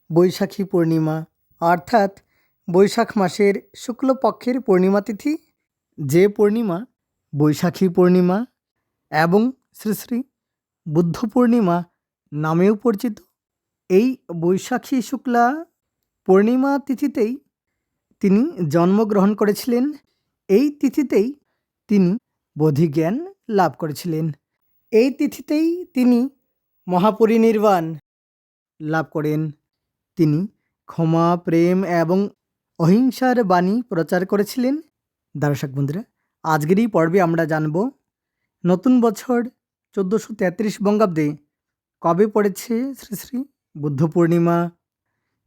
বৈশাখী পূর্ণিমা অর্থাৎ বৈশাখ মাসের শুক্লপক্ষের পূর্ণিমা তিথি, যে পূর্ণিমা বৈশাখী পূর্ণিমা এবং শ্রী শ্রী বুদ্ধ পূর্ণিমা নামেও পরিচিত। এই বৈশাখী শুক্লা পূর্ণিমা তিথিতেই তিনি জন্মগ্রহণ করেছিলেন। এই তিথিতেই তিনি বোধিজ্ঞান লাভ করেছিলেন। এই তিথিতেই তিনি মহাপরিনির্বাণ লাভ করেন। তিনি ক্ষমা, প্রেম এবং অহিংসার বাণী প্রচার করেছিলেন। দর্শক বন্ধুরা, আজকের এই পর্বে আমরা জানব নতুন বছর 1433 বঙ্গাব্দে কবে পড়েছে শ্রী শ্রী বুদ্ধ পূর্ণিমা,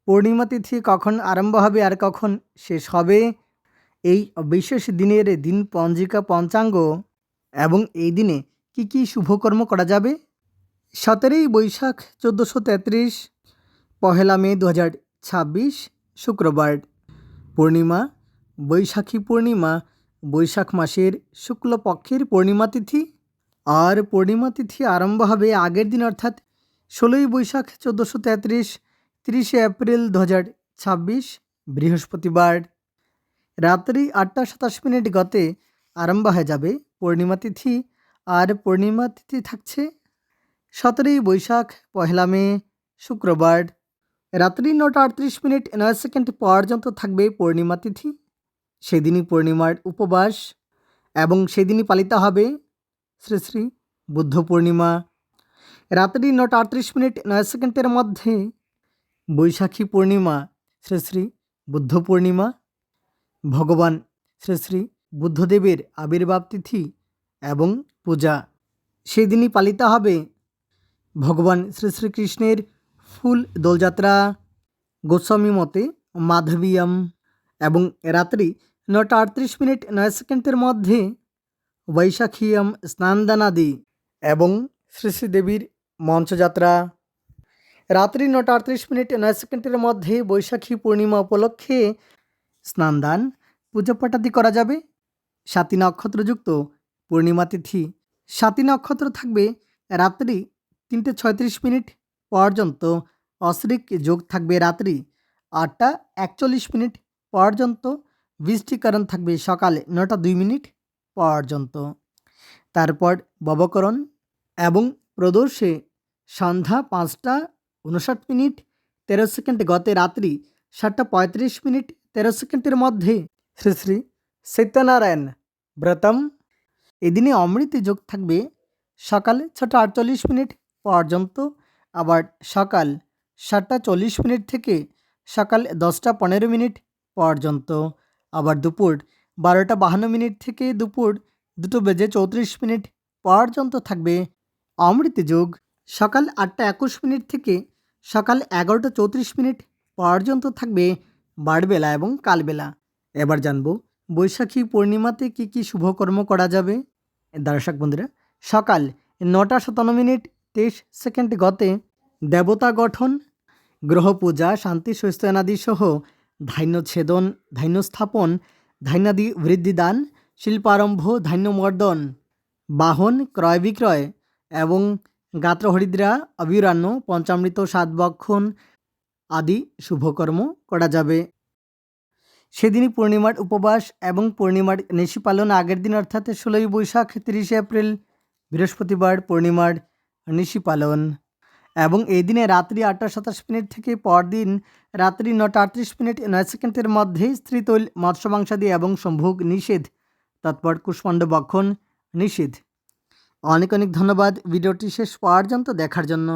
পূর্ণিমা তিথি কখন আরম্ভ হবে আর কখন শেষ হবে, এই বিশেষ দিনের দিন পঞ্জিকা পঞ্চাঙ্গ এবং এই দিনে কি কি শুভকর্ম করা যাবে। 17ই বৈশাখ 1433, পহেলা মে 2026, শুক্রবার। পূর্ণিমা বৈশাখী পূর্ণিমা বৈশাখ মাসের শুক্লপক্ষের পূর্ণিমা তিথি। আর পূর্ণিমা তিথি আরম্ভ হবে আগের দিন অর্থাৎ 16ই বৈশাখ 1433, 30শে এপ্রিল 2026, বৃহস্পতিবার। রাত্রি 8টা 27 গতে আরম্ভ হয়ে যাবে পূর্ণিমা তিথি। আর পূর্ণিমা তিথি থাকছে 17ই বৈশাখ, পহেলা মে, শুক্রবার। রাত্রি 9টা 38 মিনিট 9 সেকেন্ড পর্যন্ত থাকবে পূর্ণিমা তিথি। সেদিনই পূর্ণিমার উপবাস এবং সেদিনই পালিত হবে শ্রী শ্রী বুদ্ধ পূর্ণিমা। রাত্রি 9টা 38 মিনিট 9 সেকেন্ডের মধ্যে বৈশাখী পূর্ণিমা, শ্রী শ্রী বুদ্ধ পূর্ণিমা। ভগবান শ্রী শ্রী বুদ্ধদেবের আবির্ভাব তিথি এবং পূজা। সেদিনই পালিত হবে ভগবান শ্রী শ্রীকৃষ্ণের ফুল দোলযাত্রা, গোস্বামী মতে মাধবীয়ম। এবং রাত্রি 9টা 38 মিনিট 9 সেকেন্ডের মধ্যে বৈশাখীয়ম স্নানদানাদি এবং শ্রী শ্রীদেবীর মঞ্চযাত্রা। রাত্রি 9টা 38 মিনিট 9 সেকেন্ডের মধ্যে বৈশাখী পূর্ণিমা উপলক্ষে স্নানদান পূজাপাঠাদি করা যাবে। স্বাতী নক্ষত্রযুক্ত পূর্ণিমা তিথি। স্বাতী নক্ষত্র থাকবে রাত্রি 3টে 36 মিনিট পর্যন্ত। অশ্রিক যোগ থাকবে রাত্রি 8টা 41 মিনিট পর্যন্ত। বৃষ্টিকরণ থাকবে সকালে 9টা 2 মিনিট পর্যন্ত। তারপর ববকরণ এবং প্রদোষে সন্ধ্যা 5টা 59 মিনিট 13 সেকেন্ড গতে রাত্রি 7টা 35 মিনিট 13 সেকেন্ডের মধ্যে শ্রী শ্রী সত্যনারায়ণ ব্রতম। এদিনে অমৃত যোগ থাকবে সকাল 6টা 48 মিনিট পর্যন্ত, আবার সকাল 7টা 40 মিনিট থেকে সকাল 10টা 15 মিনিট পর্যন্ত, আবার দুপুর 12টা 52 মিনিট থেকে দুপুর 2টা 34 মিনিট পর্যন্ত থাকবে অমৃত যোগ। সকাল 8টা 21 মিনিট থেকে সকাল 11টা 34 মিনিট পর্যন্ত থাকবে বারবেলা এবং কালবেলা। এবার জানব বৈশাখী পূর্ণিমাতে কি কি শুভকর্ম করা যাবে। দর্শক বন্ধুরা, সকাল 9টা 57 মিনিট 23 সেকেন্ড গতে দেবতা গঠন, গ্রহ পূজা, শান্তি সুস্থনাদি সহ ধান্য ছেদন, ধান্য স্থাপন, ধান্যাদি বৃদ্ধিদান, শিল্পারম্ভ, ধান্যমর্দন, বাহন, ক্রয় বিক্রয় এবং গাত্রহরিদ্রা, অবিরান্ন, পঞ্চামৃত, সাতবক্ষণ আদি শুভকর্ম করা যাবে। সেদিনই পূর্ণিমার উপবাস এবং পূর্ণিমার নিশি পালন আগের দিন অর্থাৎ 16ই বৈশাখ 30শে এপ্রিল বৃহস্পতিবার পূর্ণিমার নিশি পালন। এবং এই দিনে রাত্রি 8টা 27 মিনিট থেকে পরদিন রাত্রি 9টা 38 মিনিট 9 সেকেন্ডের মধ্যে স্ত্রীতৈল, মৎস্য মাংসাদি এবং সম্ভোগ নিষেধ। তৎপর কুষ্মাণ্ড বক্ষণ নিষেধ। অনেক অনেক ধন্যবাদ ভিডিওটি শেষ পর্যন্ত দেখার জন্য।